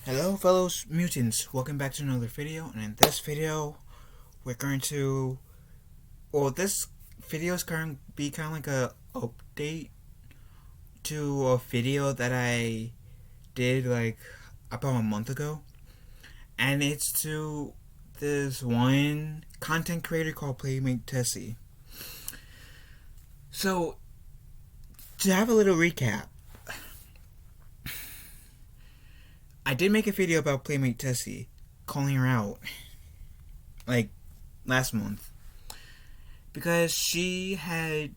Hello fellow mutants, welcome back to another video, and in this video we're going to, this video is going to be kind of like a update to a video that I did like about a month ago, and it's to this one content creator called PlayMateTessi. So, to have a little recap, I did make a video about PlayMateTessi, calling her out, like, last month, because she had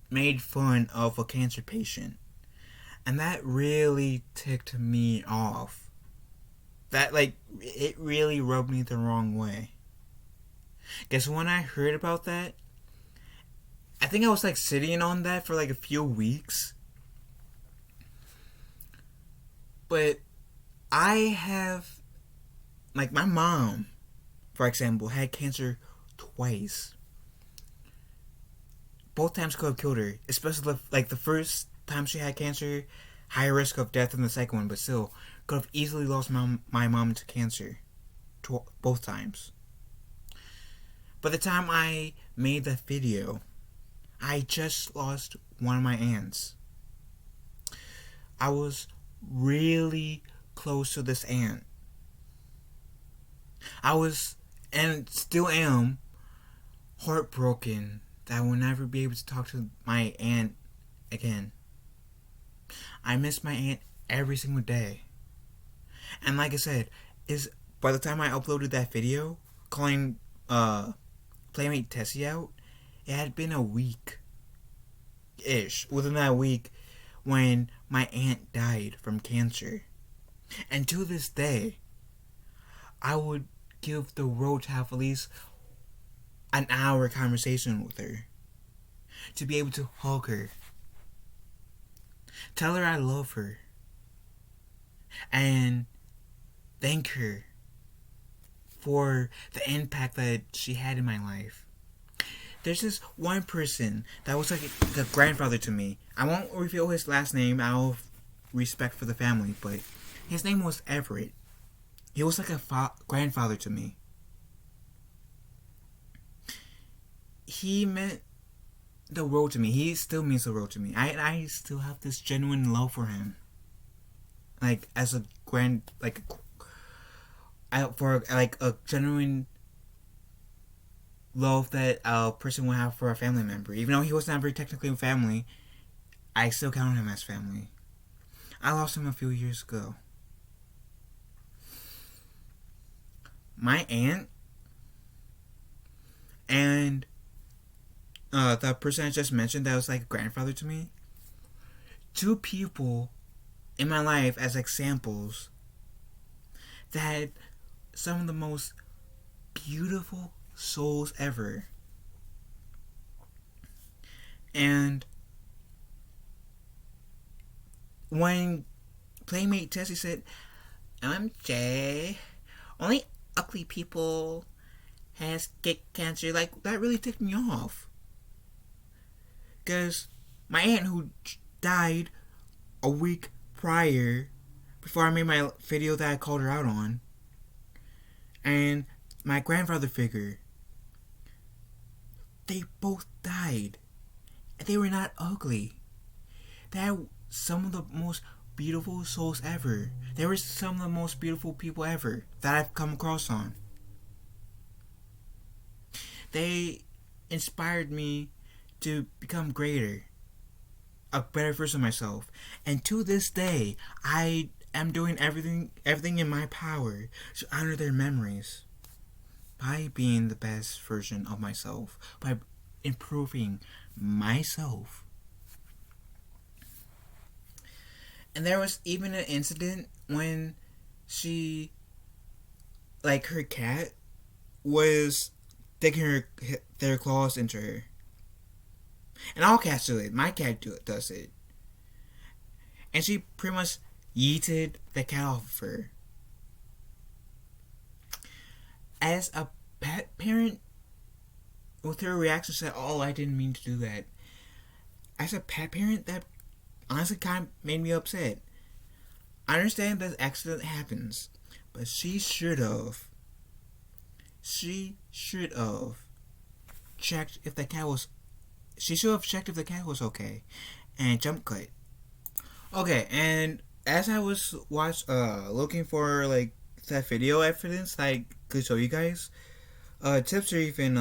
made fun of a cancer patient, and that really ticked me off. That, like, it really rubbed me the wrong way. Guess when I heard about that, I think I was, like, sitting on that for, like, a few weeks. But I have, like, my mom, for example, had cancer twice. Both times could have killed her, especially like the first time she had cancer, higher risk of death than the second one, but still could have easily lost my mom to cancer, both times. By the time I made that video, I just lost one of my aunts. I was really close to this aunt. I was, and still am, heartbroken that I will never be able to talk to my aunt again. I miss my aunt every single day. And like I said, by the time I uploaded that video calling PlayMateTessi out, it had been a week-ish. Within that week, when my aunt died from cancer. And to this day, I would give the world to have at least an hour conversation with her. To be able to hug her. Tell her I love her. And thank her for the impact that she had in my life. There's this one person that was like a grandfather to me. I won't reveal his last name out of respect for the family, but his name was Everett. He was like a grandfather to me. He meant the world to me. He still means the world to me. I still have this genuine love for him. Like, as a for a genuine love that a person would have for a family member. Even though he was not very technically family, I still count him as family. I lost him a few years ago. My aunt and the person I just mentioned that was like a grandfather to me, two people in my life as examples that had some of the most beautiful souls ever. And when PlayMateTessi said, Jay, only ugly people get cancer, like, that really ticked me off. Because my aunt, who died a week prior, before I made my video that I called her out on, and my grandfather figure, they both died. And they were not ugly. They had some of the most beautiful souls ever. They were some of the most beautiful people ever that I've come across on. They inspired me to become greater, a better version of myself. And to this day, I am doing everything in my power to honor their memories by being the best version of myself, by improving myself. And there was even an incident when she, like, her cat was digging their claws into her. And all cats do it. My cat does it. And she pretty much yeeted the cat off of her. As a pet parent, with her reaction, said, "Oh, I didn't mean to do that." As a pet parent, that honestly kind of made me upset. I understand that accident happens, but she should have. She should have checked if the cat was. She should have checked if the cat was okay, and jump cut. Okay, and as I was looking for like that video evidence I could show you guys, Tipster even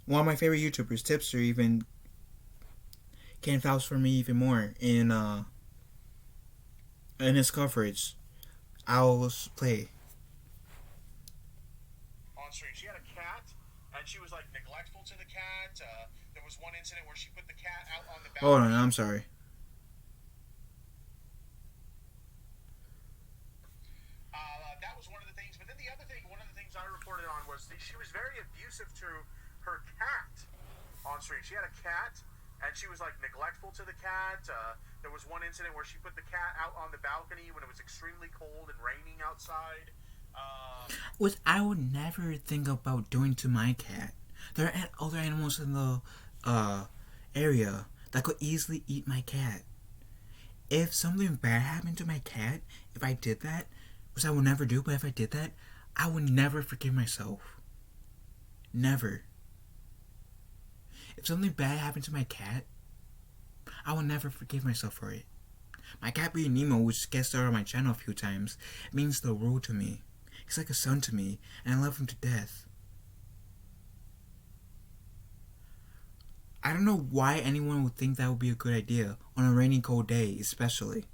one of my favorite YouTubers, Tipster even can vouch for me even more in his coverage. I'll play. On stream, she had a cat, and she was like neglectful to the cat. There was one incident where she put the cat out on the balcony. Hold on, I'm sorry. That was one of the things. But then the other thing, one of the things I reported on was she was very abusive to her cat on stream. She had a cat, and she was like neglectful to the cat. There was one incident where she put the cat out on the balcony when it was extremely cold and raining outside. Which I would never think about doing to my cat. There are other animals in the area that could easily eat my cat. If something bad happened to my cat, if I did that, which I would never do, but if I did that, I would never forgive myself. Never. If something bad happened to my cat, I will never forgive myself for it. My cat being Nemo, which guest starred on my channel a few times, means the world to me. He's like a son to me, and I love him to death. I don't know why anyone would think that would be a good idea on a rainy, cold day, especially.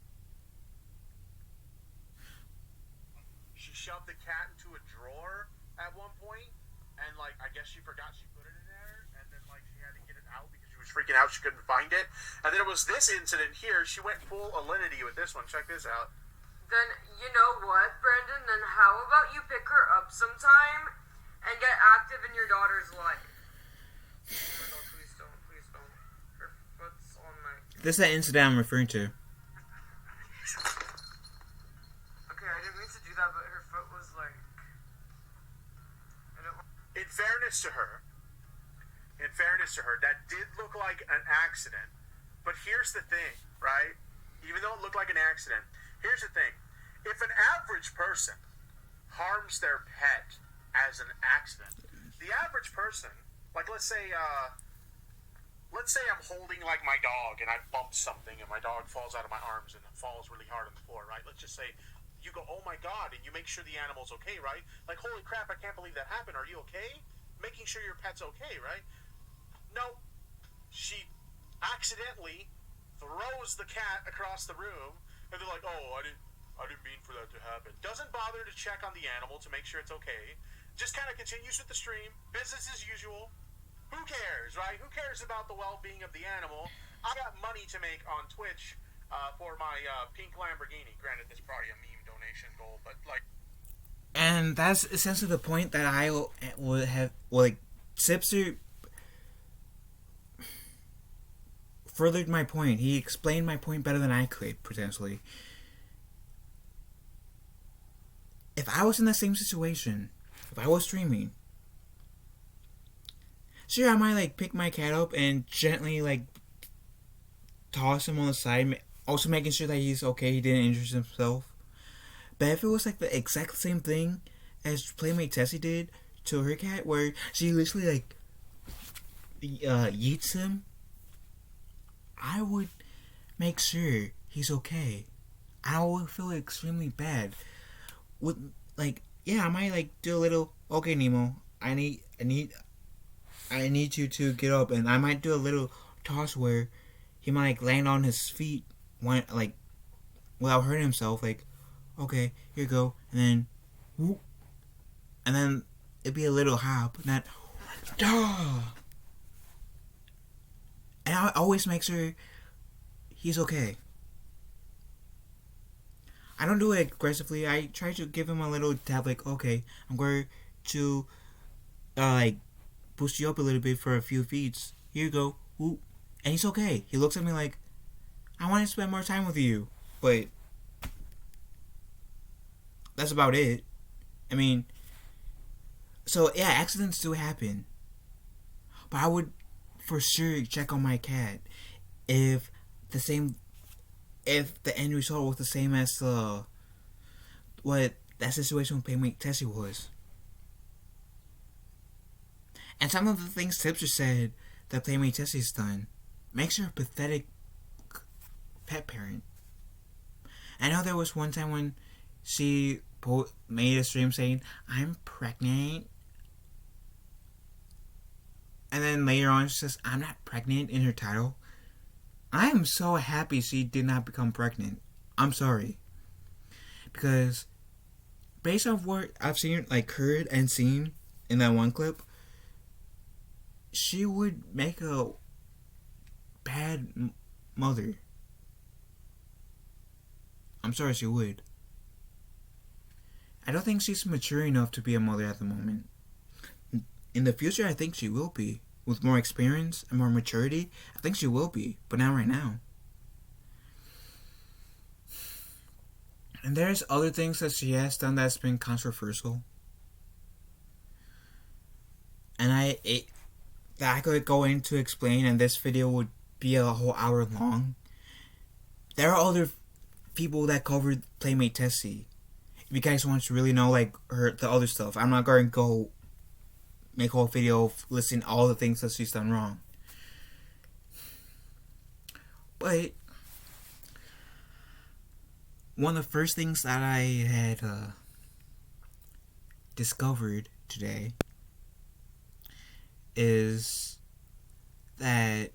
She shoved the cat into a drawer at one point, and like I guess she forgot she put it in there, and then like she had to get it out because she was freaking out she couldn't find it. And then it was this incident here. She went full Alinity with this one. Check this out. Then you know what, Brendan? Then how about you pick her up sometime and get active in your daughter's life? Oh my god, please don't, please don't. Her foot's on my... This is that incident I'm referring to. Okay, I didn't mean to do that, but her foot was like... In fairness to her, that did look like an accident. But here's the thing, right? Even though it looked like an accident, here's the thing. If an average person harms their pet as an accident, the average person, like let's say I'm holding like my dog and I bump something and my dog falls out of my arms and it falls really hard on the floor, right? Let's just say you go, oh my god, and you make sure the animal's okay, right? Like, holy crap, I can't believe that happened. Are you okay? Making sure your pet's okay, right? No, she accidentally throws the cat across the room, and they're like, oh, I didn't mean for that to happen. Doesn't bother to check on the animal to make sure it's okay. Just kind of continues with the stream, business as usual. Who cares, right? Who cares about the well-being of the animal? I got money to make on Twitch for my pink Lamborghini. Granted, this is probably a meme donation goal, but like... And that's essentially the point that I would have... Well, like, Sipster furthered my point. He explained my point better than I could, potentially. If I was in the same situation, if I was streaming, sure, I might, like, pick my cat up and gently, like, toss him on the side, also making sure that he's okay, he didn't injure himself. But if it was, like, the exact same thing as PlayMateTessi did to her cat, where she literally, like, yeets him, I would make sure he's okay. I would feel extremely bad. With, like, yeah, I might, like, do a little, okay, Nemo, I need you to get up, and I might do a little toss where he might, like, land on his feet, like, without hurting himself, like, okay, here you go, and then, whoop, and then it'd be a little hop, not, duh. And I always make sure he's okay. I don't do it aggressively. I try to give him a little tap, like, okay, I'm going to, like, boost you up a little bit for a few feet. Here you go. Whoop. And he's okay. He looks at me like, I want to spend more time with you. But that's about it. I mean, so yeah, accidents do happen. But I would for sure check on my cat if the end result was the same as the what that situation with PlayMateTessi was. And some of the things Tipster said that PlayMateTessi's done makes her a pathetic pet parent. I know there was one time when she made a stream saying, "I'm pregnant." And then later on she says, "I'm not pregnant" in her title. I am so happy she did not become pregnant. I'm sorry. Because based on what I've seen, like heard and seen in that one clip, she would make a bad mother. I'm sorry, she would. I don't think she's mature enough to be a mother at the moment. In the future, I think she will be. With more experience and more maturity, I think she will be. But not right now. And there's other things that she has done that's been controversial. And that I could go into explain, and this video would be a whole hour long. There are other people that covered PlayMateTessi. If you guys want to really know like the other stuff, I'm not going to go make a whole video of listing all the things that she's done wrong. But one of the first things that I had discovered today is that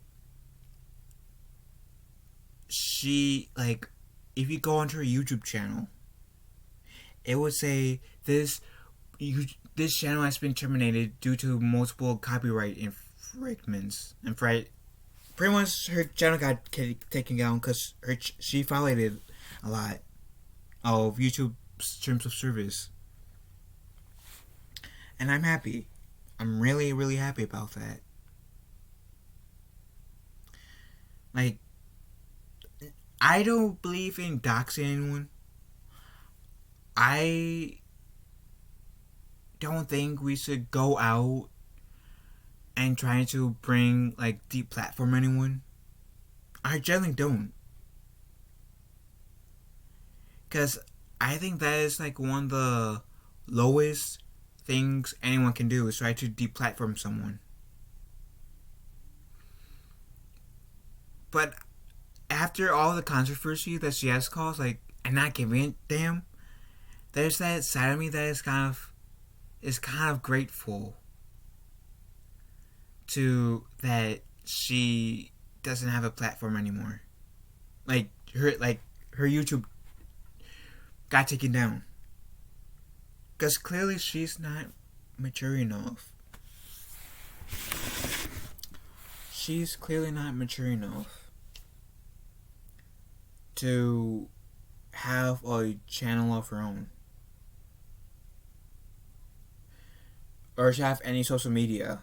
she, like, if you go onto her YouTube channel, it would say this channel has been terminated due to multiple copyright infringements. And pretty much her channel got taken down because she violated a lot of YouTube's terms of service. And I'm happy. I'm really, really happy about that. Like, I don't believe in doxing anyone. I don't think we should go out and try to bring, like, deplatform anyone. I generally don't. Because I think that is, like, one of the lowest things anyone can do is try to deplatform someone. But after all the controversy that she has caused, like, and not giving a damn, there's that side of me that is kind of grateful to that she doesn't have a platform anymore. Like her YouTube got taken down. Because clearly she's not mature enough. She's clearly not mature enough to have a channel of her own. Or to have any social media.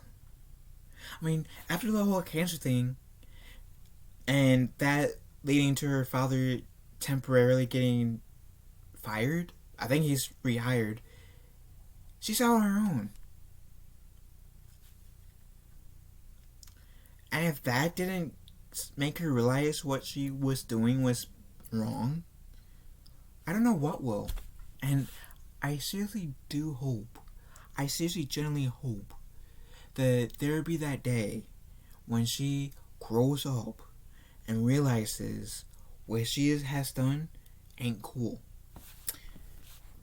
I mean, after the whole cancer thing, and that leading to her father temporarily getting fired, I think he's rehired, she's out on her own. And if that didn't make her realize what she was doing was wrong, I don't know what will. And I seriously do hope, I seriously genuinely hope that there will be that day when she grows up and realizes what she has done ain't cool.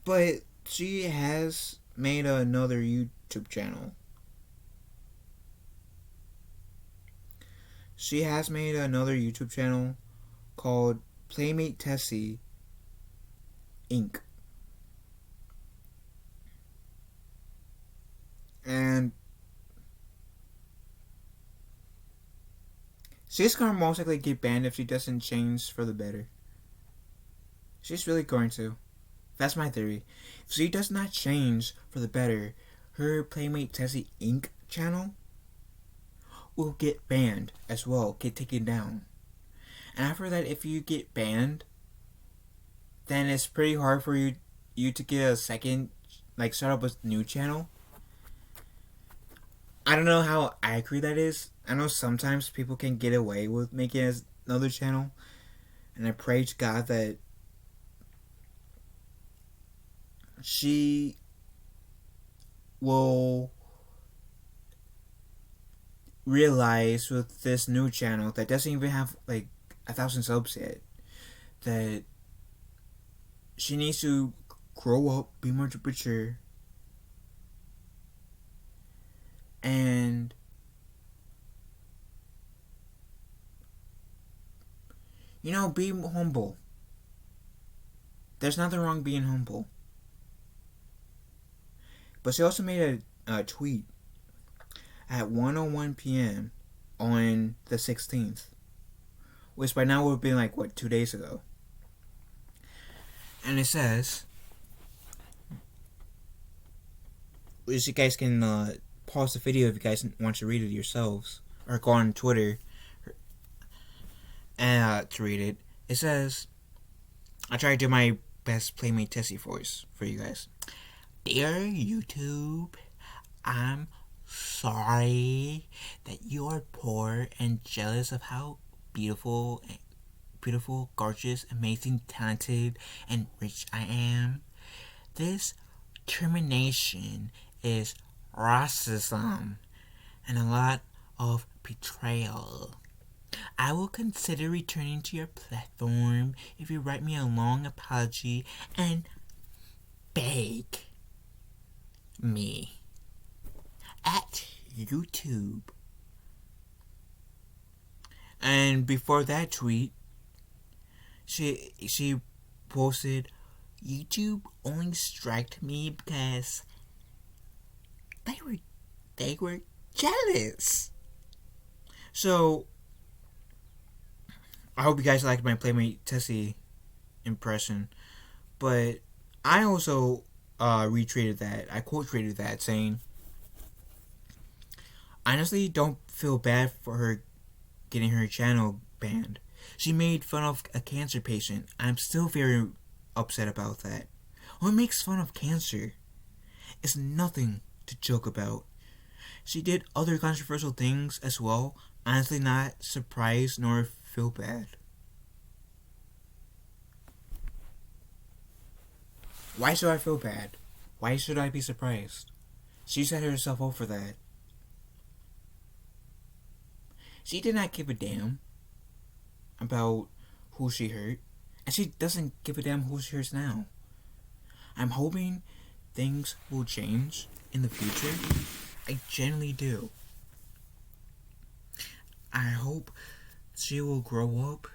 But she has made another YouTube channel. She has made another YouTube channel called PlayMateTessi Inc. And she's gonna most likely get banned if she doesn't change for the better. She's really going to. That's my theory. If she does not change for the better, her PlayMateTessi Inc. channel will get banned as well, get taken down. And after that, if you get banned, then it's pretty hard for you to get a second, like, start up a new channel. I don't know how accurate that is. I know sometimes people can get away with making another channel, and I pray to God that she will realize with this new channel that doesn't even have like 1,000 subs yet that she needs to grow up, be more mature, and be humble. There's nothing wrong being humble. But she also made a tweet at 1:01 p.m. on the 16th, which by now would have been like 2 days ago. And it says, which you guys can pause the video if you guys want to read it yourselves, or go on Twitter and to read it. It says, I try to do my best PlayMateTessi voice for you guys. Dear YouTube, I'm sorry that you're poor and jealous of how beautiful, gorgeous, amazing, talented, and rich I am. This termination is racism and a lot of betrayal. I will consider returning to your platform if you write me a long apology and beg me at YouTube. And before that tweet, she posted, YouTube only striked me because they were jealous. So I hope you guys liked my PlayMateTessi impression, but I also retweeted that. I quote tweeted that saying, honestly, don't feel bad for her getting her channel banned. She made fun of a cancer patient. I'm still very upset about that. What makes fun of cancer? It's nothing to joke about. She did other controversial things as well. Honestly, not surprised nor feel bad. Why should I feel bad? Why should I be surprised? She set herself up for that. She did not give a damn about who she hurt, and she doesn't give a damn who she hurts now. I'm hoping things will change in the future. I genuinely do. I hope she will grow up,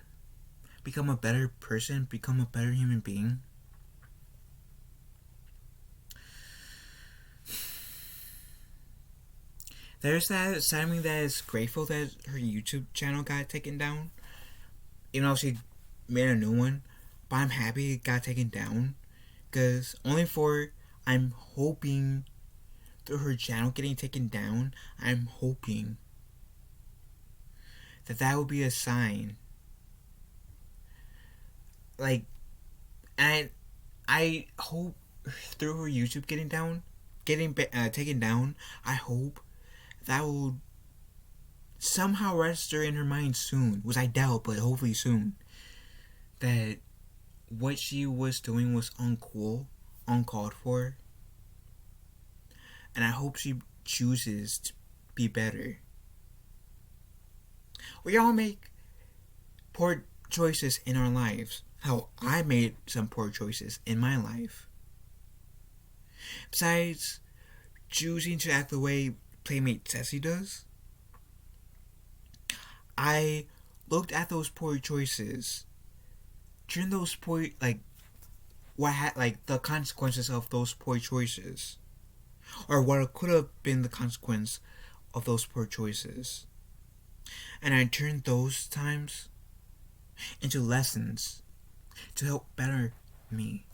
become a better person, become a better human being. There's that side of me that is grateful that her YouTube channel got taken down. Even though she made a new one. But I'm happy it got taken down. Because I'm hoping through her channel getting taken down, I'm hoping that would be a sign. Like, and I hope through her YouTube getting taken down, I hope that will somehow register in her mind soon, which I doubt, but hopefully soon, that what she was doing was uncool, uncalled for, and I hope she chooses to be better. We all make poor choices in our lives. How I made some poor choices in my life. Besides choosing to act the way PlayMateTessi does, I looked at those poor choices, during those poor, the consequences of those poor choices, or what could have been the consequence of those poor choices, and I turned those times into lessons to help better me,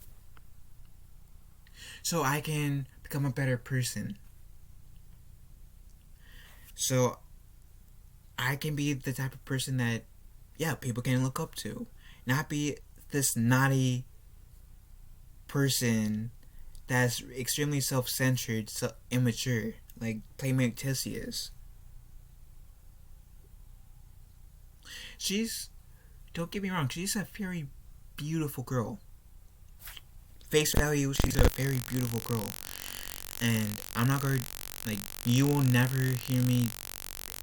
so I can become a better person. So I can be the type of person that, people can look up to. Not be this naughty person that's extremely self-centered, immature, like PlayMateTessi is. Don't get me wrong, she's a very beautiful girl. face value, she's a very beautiful girl. And I'm not gonna, like, you will never hear me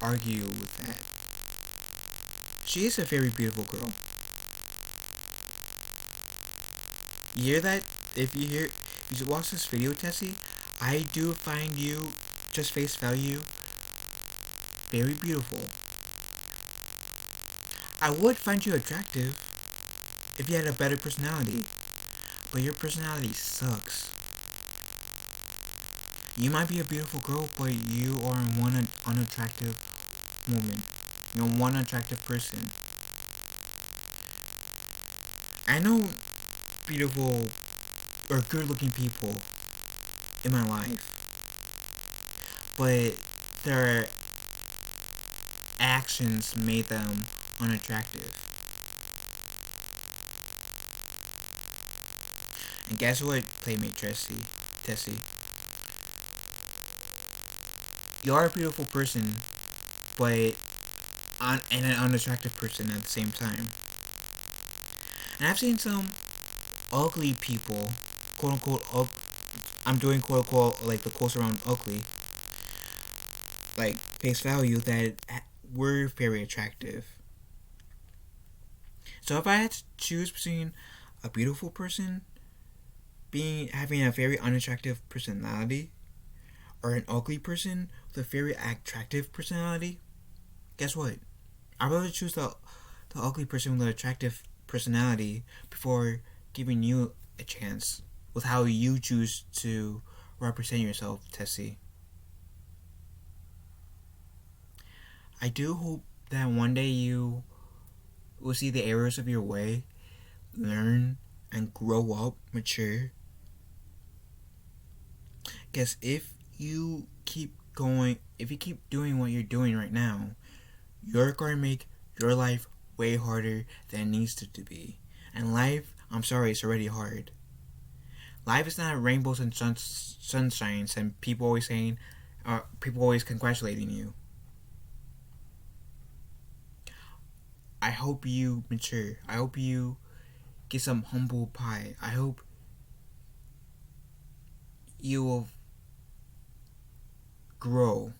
argue with that. She is a very beautiful girl. You hear that? If you watch this video, Tessie, I do find you, just face value, very beautiful. I would find you attractive if you had a better personality, but your personality sucks. You might be a beautiful girl, but you are one unattractive woman. You're one attractive person. I know beautiful or good-looking people in my life, but their actions made them unattractive. And guess what, PlayMateTessi? You're a beautiful person, but and an unattractive person at the same time. And I've seen some ugly people, quote unquote, I'm doing quote unquote like the quotes around ugly, like face value, that were very attractive. So if I had to choose between a beautiful person having a very unattractive personality, or an ugly person with a very attractive personality, guess what? I'd rather choose the ugly person with an attractive personality before giving you a chance with how you choose to represent yourself, Tessie. I do hope that one day you will see the errors of your way, learn, and grow up, mature. Because if you keep doing what you're doing right now, you're going to make your life way harder than it needs to be. And life, I'm sorry, it's already hard. Life is not rainbows and sunshines and people always congratulating you. I hope you mature. I hope you get some humble pie. I hope you will grow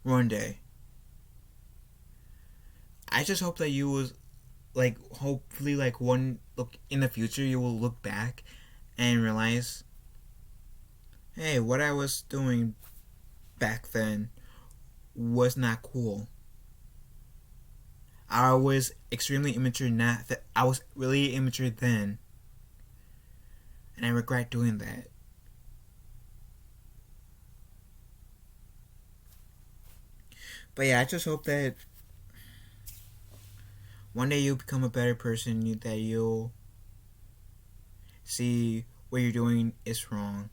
one day. I just hope that you will, hopefully, look in the future, you will look back and realize, hey, what I was doing back then was not cool. I was extremely immature I was really immature then, and I regret doing that. But yeah, I just hope that one day you become a better person, that you'll see what you're doing is wrong.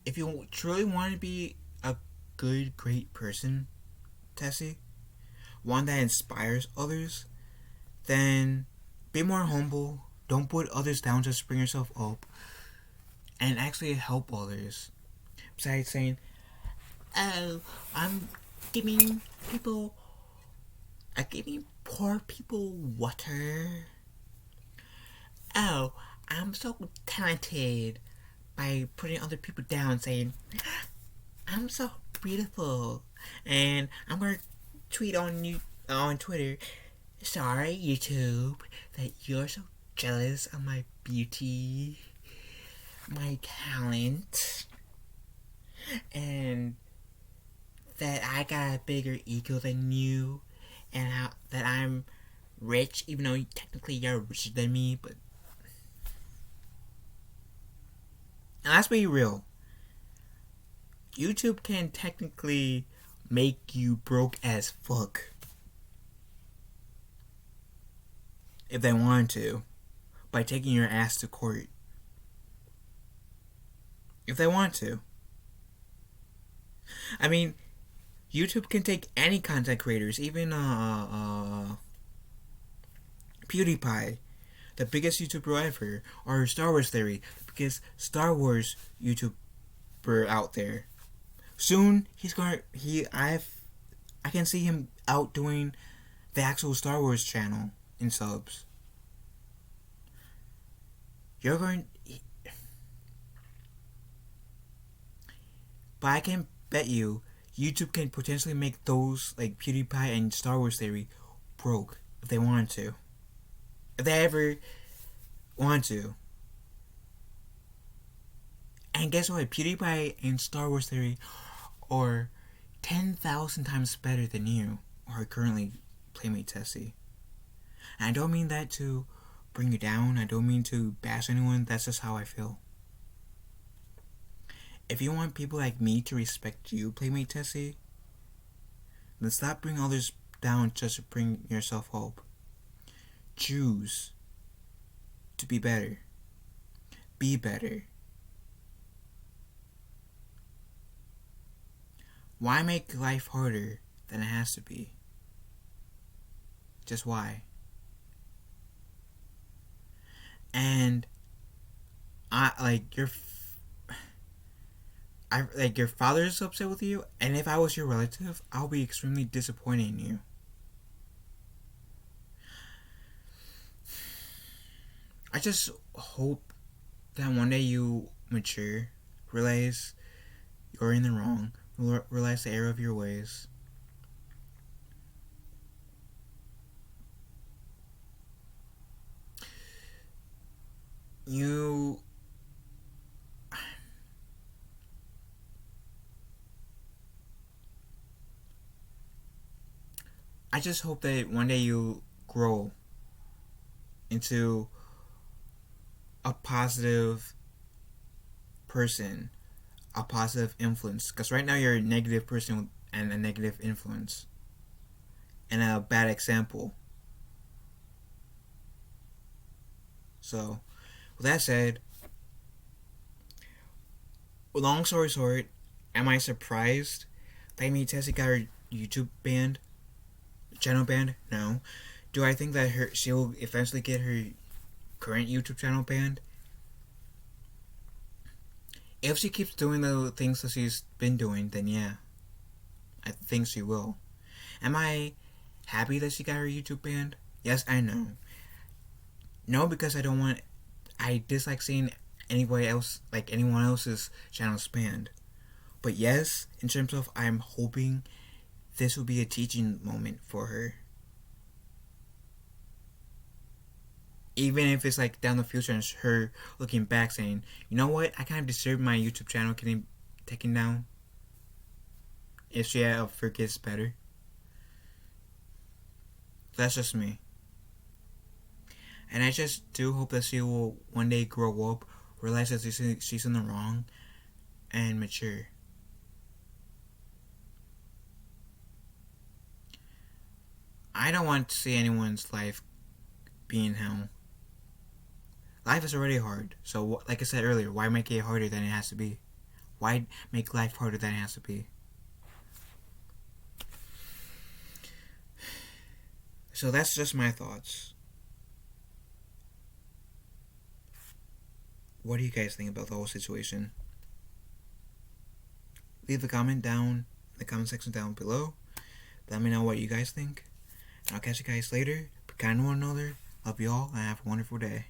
If you truly want to be a good, great person, Tessie, one that inspires others, then be more humble. Don't put others down, just bring yourself up and actually help others. Besides saying, oh, I'm giving poor people water. Oh, I'm so talented, by putting other people down, saying, I'm so beautiful, and I'm gonna tweet on Twitter, sorry YouTube, that you're so jealous of my beauty, my talent, and that I got a bigger ego than you, and that I'm rich, even though technically you're richer than me, but... And let's be real. YouTube can technically make you broke as fuck. If they wanted to. By taking your ass to court. If they want to. I mean, YouTube can take any content creators, even PewDiePie, the biggest YouTuber ever, or Star Wars Theory, the biggest Star Wars YouTuber out there. Soon I can see him out doing the actual Star Wars channel, in subs. You're going... But I can bet you YouTube can potentially make those like PewDiePie and Star Wars Theory broke if they wanted to. If they ever want to. And guess what? PewDiePie and Star Wars Theory are 10,000 times better than you are currently PlayMateTessi. And I don't mean that to bring you down. I don't mean to bash anyone. That's just how I feel. If you want people like me to respect you, PlayMateTessi, then stop bringing others down just to bring yourself up. Choose to be better. Be better. Why make life harder than it has to be? Just why? And your father is upset with you, and if I was your relative, I'll be extremely disappointed in you. I just hope that one day you mature, realize you're in the wrong, realize the error of your ways. I just hope that one day you grow into a positive person, a positive influence. Because right now you're a negative person and a negative influence, and a bad example. So, with that said, long story short, am I surprised PlayMateTessi got her YouTube banned? Channel banned? No. Do I think that she will eventually get her current YouTube channel banned? If she keeps doing the things that she's been doing, then yeah, I think she will. Am I happy that she got her YouTube banned? Yes, I know. No, because I dislike seeing anyone else's channels banned. But yes, in terms of I'm hoping this will be a teaching moment for her. Even if it's like down the future and her looking back saying, you know what, I kind of deserve my YouTube channel getting taken down. If she ever gets better. That's just me. And I just do hope that she will one day grow up, realize that she's in the wrong, and mature. I don't want to see anyone's life be in hell. Life is already hard. So, like I said earlier, why make it harder than it has to be? Why make life harder than it has to be? So that's just my thoughts. What do you guys think about the whole situation? Leave a comment down in the comment section down below. Let me know what you guys think. And I'll catch you guys later. Be kind to one another. Love you all and have a wonderful day.